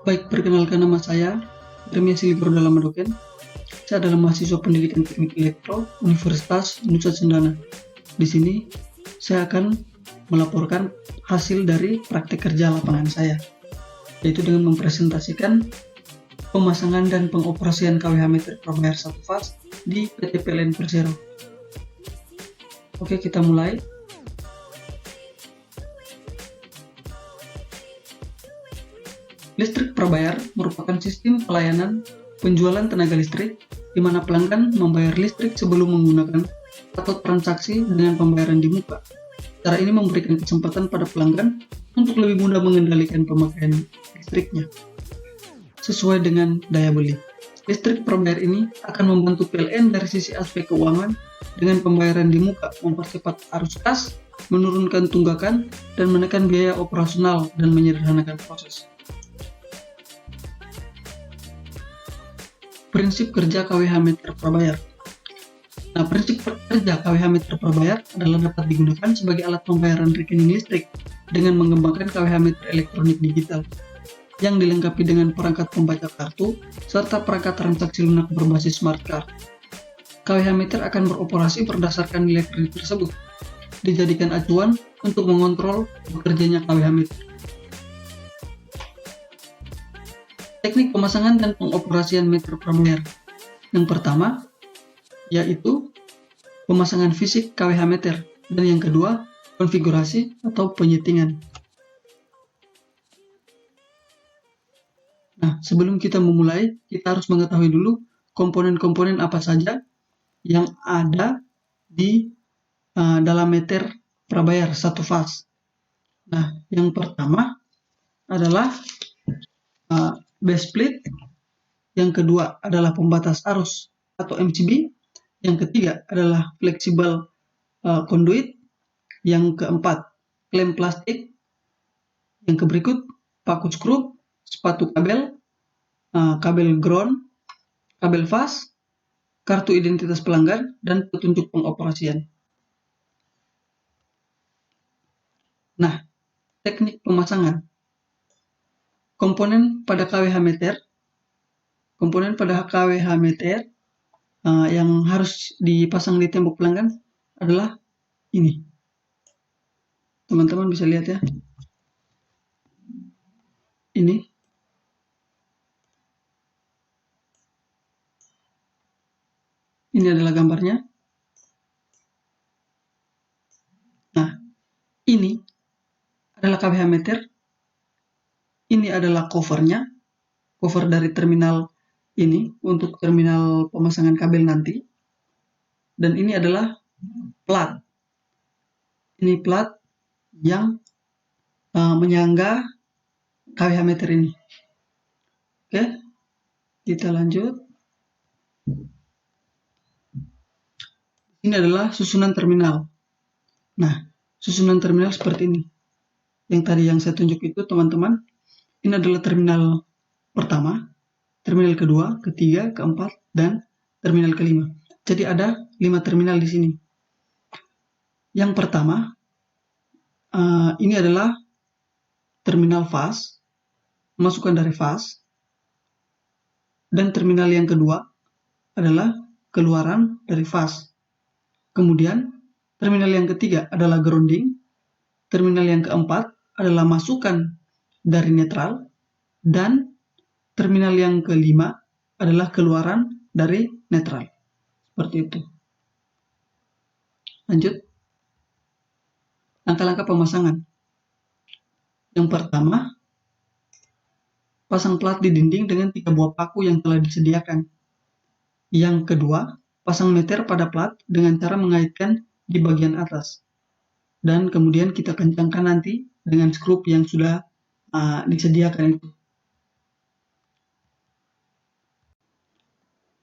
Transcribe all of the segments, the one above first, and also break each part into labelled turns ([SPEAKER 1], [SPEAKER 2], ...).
[SPEAKER 1] Baik, perkenalkan nama saya, Remia Silibro dalam Madoken. Saya adalah mahasiswa pendidikan teknik elektro Universitas Nusa Cendana. Di sini, saya akan melaporkan hasil dari praktek kerja lapangan saya, yaitu dengan mempresentasikan pemasangan dan pengoperasian KWH meter prabayar 1 fase di PT PLN Persero. Oke, kita mulai. Listrik prabayar merupakan sistem pelayanan penjualan tenaga listrik di mana pelanggan membayar listrik sebelum menggunakan atau transaksi dengan pembayaran di muka. Cara ini memberikan kesempatan pada pelanggan untuk lebih mudah mengendalikan pemakaian listriknya sesuai dengan daya beli. Listrik prabayar ini akan membantu PLN dari sisi aspek keuangan dengan pembayaran di muka, mempercepat arus kas, menurunkan tunggakan, dan menekan biaya operasional dan menyederhanakan proses. Prinsip kerja KWH meter prabayar. Nah, prinsip kerja KWH meter prabayar adalah dapat digunakan sebagai alat pembayaran rekening listrik dengan mengembangkan KWH meter elektronik digital yang dilengkapi dengan perangkat pembaca kartu serta perangkat transaksi lunak berbasis smart card. KWH meter akan beroperasi berdasarkan nilai kredit tersebut, dijadikan acuan untuk mengontrol bekerjanya KWH meter. Teknik pemasangan dan pengoperasian meter prabayar. Yang pertama, yaitu pemasangan fisik KWH meter, dan yang kedua, konfigurasi atau penyetingan. Nah, sebelum kita memulai, kita harus mengetahui dulu komponen-komponen apa saja yang ada di dalam meter prabayar 1 fase. Nah, yang pertama adalah base plate, yang kedua adalah pembatas arus atau MCB, yang ketiga adalah fleksibel conduit, yang keempat klem plastik, yang keberikut paku skrup, sepatu kabel, kabel ground, kabel fast, kartu identitas pelanggan, dan petunjuk pengoperasian. Nah, teknik pemasangan. Komponen pada KWH meter yang harus dipasang di tembok pelanggan adalah ini. Teman-teman bisa lihat ya. Ini. Ini adalah gambarnya. Nah, ini adalah KWH meter. Ini adalah covernya, cover dari terminal ini untuk terminal pemasangan kabel nanti. Dan ini adalah plat. Ini plat yang menyangga KWH meter ini. Oke, kita lanjut. Ini adalah susunan terminal. Nah, susunan terminal seperti ini. Yang tadi yang saya tunjuk itu, teman-teman, ini adalah terminal pertama, terminal kedua, ketiga, keempat, dan terminal kelima. Jadi ada 5 terminal di sini. Yang pertama, ini adalah terminal fast, masukan dari fast, dan terminal yang kedua adalah keluaran dari fast. Kemudian, terminal yang ketiga adalah grounding, terminal yang keempat adalah masukan dari netral, dan terminal yang kelima adalah keluaran dari netral. Seperti itu. Lanjut. Langkah-langkah pemasangan. Yang pertama, pasang plat di dinding dengan 3 buah paku yang telah disediakan. Yang kedua, pasang meter pada plat dengan cara mengaitkan di bagian atas. Dan kemudian kita kencangkan nanti dengan skrup yang sudah disediakan itu.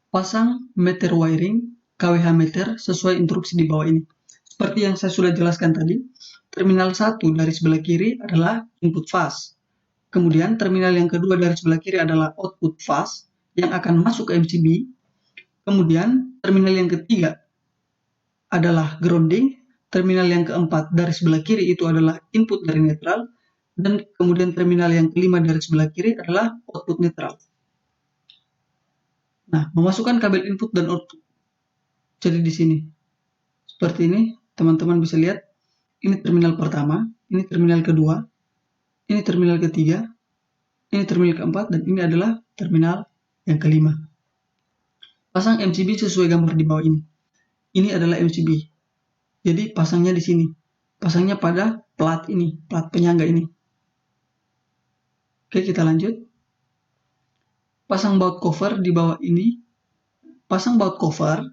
[SPEAKER 1] Pasang meter wiring KWH meter sesuai instruksi di bawah ini. Seperti yang saya sudah jelaskan tadi, terminal 1 dari sebelah kiri adalah input fast. Kemudian terminal yang kedua dari sebelah kiri adalah output fast yang akan masuk ke MCB. Kemudian terminal yang ketiga adalah grounding. Terminal yang keempat dari sebelah kiri itu adalah input dari netral. Dan kemudian terminal yang kelima dari sebelah kiri adalah output netral. Nah, memasukkan kabel input dan output. Jadi di sini, seperti ini, teman-teman bisa lihat, ini terminal pertama, ini terminal kedua, ini terminal ketiga, ini terminal keempat, dan ini adalah terminal yang kelima. Pasang MCB sesuai gambar di bawah ini. Ini adalah MCB. Jadi pasangnya di sini. Pasangnya pada plat ini, plat penyangga ini. Oke, kita lanjut. Pasang baut cover di bawah ini. Pasang baut cover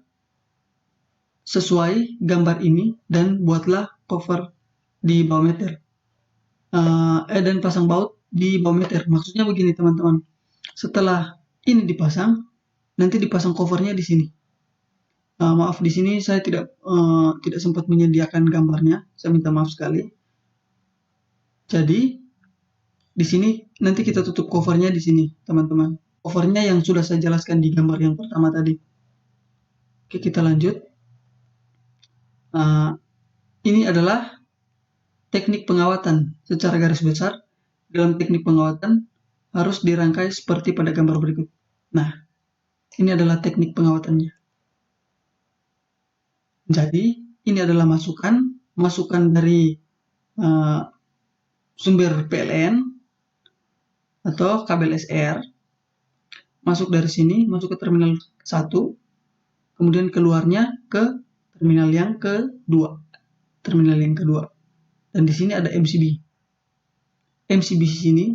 [SPEAKER 1] sesuai gambar ini dan buatlah cover di bawah meter. Dan pasang baut di bawah meter. Maksudnya begini teman-teman. Setelah ini dipasang, nanti dipasang covernya di sini. Maaf, di sini saya tidak sempat menyediakan gambarnya. Saya minta maaf sekali. Jadi di sini nanti kita tutup covernya di sini, teman-teman. Covernya yang sudah saya jelaskan di gambar yang pertama tadi. Oke, kita lanjut. Ini adalah teknik pengawatan secara garis besar. Dalam teknik pengawatan harus dirangkai seperti pada gambar berikut. Nah, ini adalah teknik pengawatannya. Jadi, ini adalah masukan dari sumber PLN atau kabel SR, masuk dari sini, masuk ke terminal 1, kemudian keluarnya ke terminal yang kedua. Dan di sini ada MCB. MCB di sini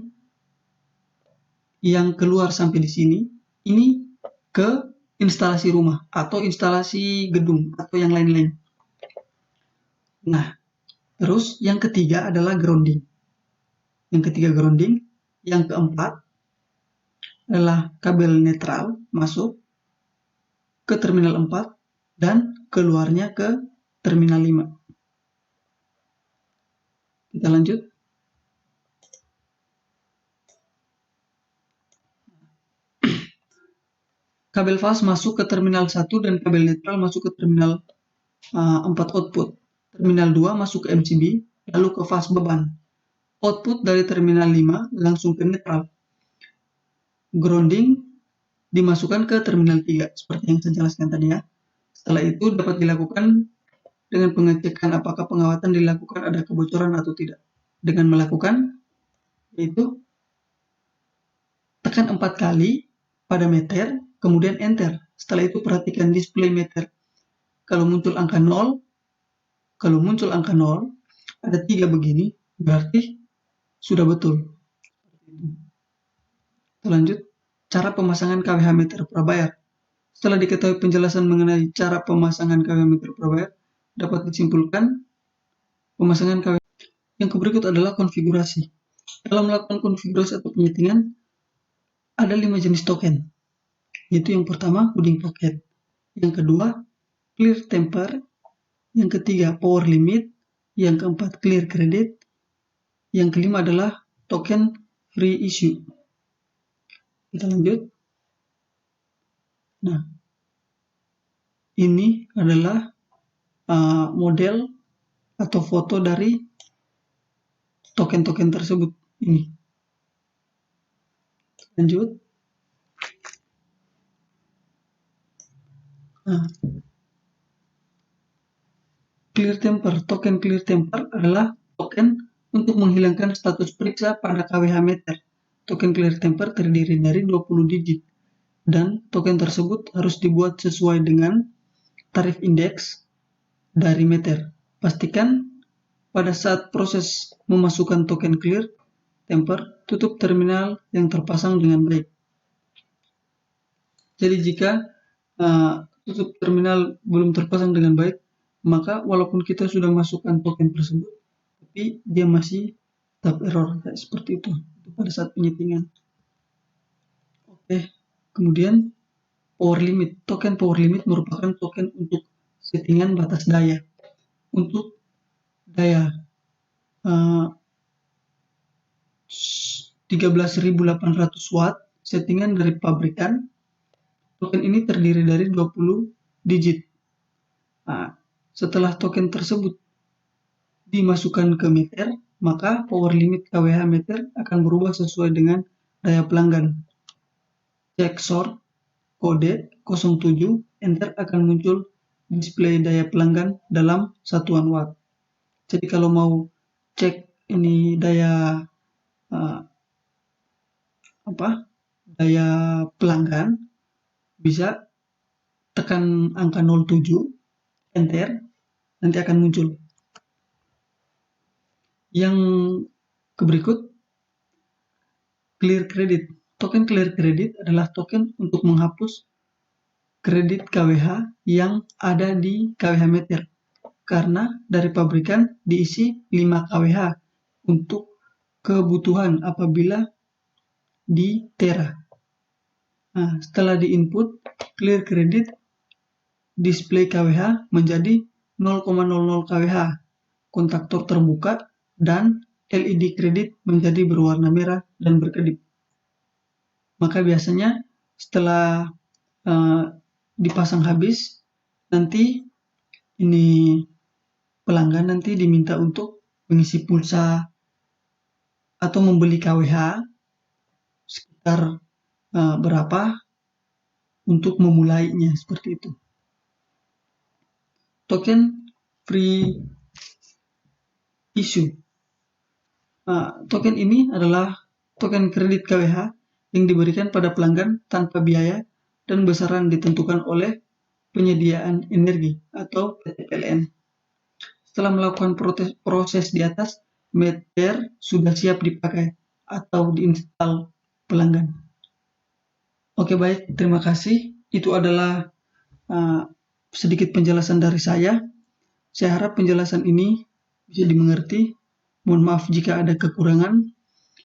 [SPEAKER 1] yang keluar sampai di sini, ini ke instalasi rumah atau instalasi gedung atau yang lain-lain. Nah, terus yang ketiga adalah grounding. Yang keempat adalah kabel netral masuk ke terminal 4 dan keluarnya ke terminal 5. Kita lanjut. Kabel fast masuk ke terminal 1 dan kabel netral masuk ke terminal 4 output. Terminal 2 masuk ke MCB, lalu ke fast beban. Output dari terminal 5 langsung ke netral. Grounding dimasukkan ke terminal 3, seperti yang saya jelaskan tadi ya. Setelah itu dapat dilakukan dengan pengecekan apakah pengawatan dilakukan ada kebocoran atau tidak. Dengan melakukan, yaitu tekan 4 kali pada meter, kemudian enter. Setelah itu perhatikan display meter. Kalau muncul angka 0, ada 3 begini, berarti sudah betul. Kita lanjut. Cara pemasangan KWH meter prabayar. Setelah diketahui penjelasan mengenai cara pemasangan KWH meter prabayar, dapat disimpulkan pemasangan KWH. Yang berikut adalah konfigurasi. Dalam melakukan konfigurasi atau penyetingan, ada 5 jenis token. Yaitu yang pertama, hooding token. Yang kedua, clear temper. Yang ketiga, power limit. Yang keempat, clear credit. Yang kelima adalah token free issue. Kita lanjut. Nah, ini adalah model atau foto dari token-token tersebut. Ini. Lanjut. Clear temper. Token clear temper adalah token untuk menghilangkan status periksa pada KWH meter. Token clear temper terdiri dari 20 digit. Dan token tersebut harus dibuat sesuai dengan tarif indeks dari meter. Pastikan pada saat proses memasukkan token clear temper, tutup terminal yang terpasang dengan baik. Jadi jika tutup terminal belum terpasang dengan baik, maka walaupun kita sudah masukkan token tersebut, tapi dia masih tetap error, seperti itu pada saat penyetingan. Oke, kemudian power limit. Token power limit merupakan token untuk settingan batas daya. Untuk daya 13.800 watt settingan dari pabrikan. Token ini terdiri dari 20 digit. Nah, setelah token tersebut dimasukkan ke meter, maka power limit kWh meter akan berubah sesuai dengan daya pelanggan. Cek sort, kode 07, enter akan muncul display daya pelanggan dalam satuan watt. Jadi kalau mau cek ini daya daya pelanggan, bisa tekan angka 07, enter, nanti akan muncul. Yang berikut, clear credit. Token clear credit adalah token untuk menghapus kredit kWh yang ada di kWh meter, karena dari pabrikan diisi 5 kWh untuk kebutuhan apabila di tera. Nah, setelah di input clear credit, display kWh menjadi 0,00 kWh, kontaktor terbuka, dan LED kredit menjadi berwarna merah dan berkedip. Maka biasanya setelah dipasang habis, nanti ini pelanggan nanti diminta untuk mengisi pulsa atau membeli kWh sekitar berapa untuk memulainya, seperti itu. Token free issue. Token ini adalah token kredit kWh yang diberikan pada pelanggan tanpa biaya dan besaran ditentukan oleh penyediaan energi atau PT PLN. Setelah melakukan proses di atas, meter sudah siap dipakai atau diinstal pelanggan. Oke, baik, terima kasih. Itu adalah sedikit penjelasan dari saya. Saya harap penjelasan ini bisa dimengerti. Mohon maaf jika ada kekurangan.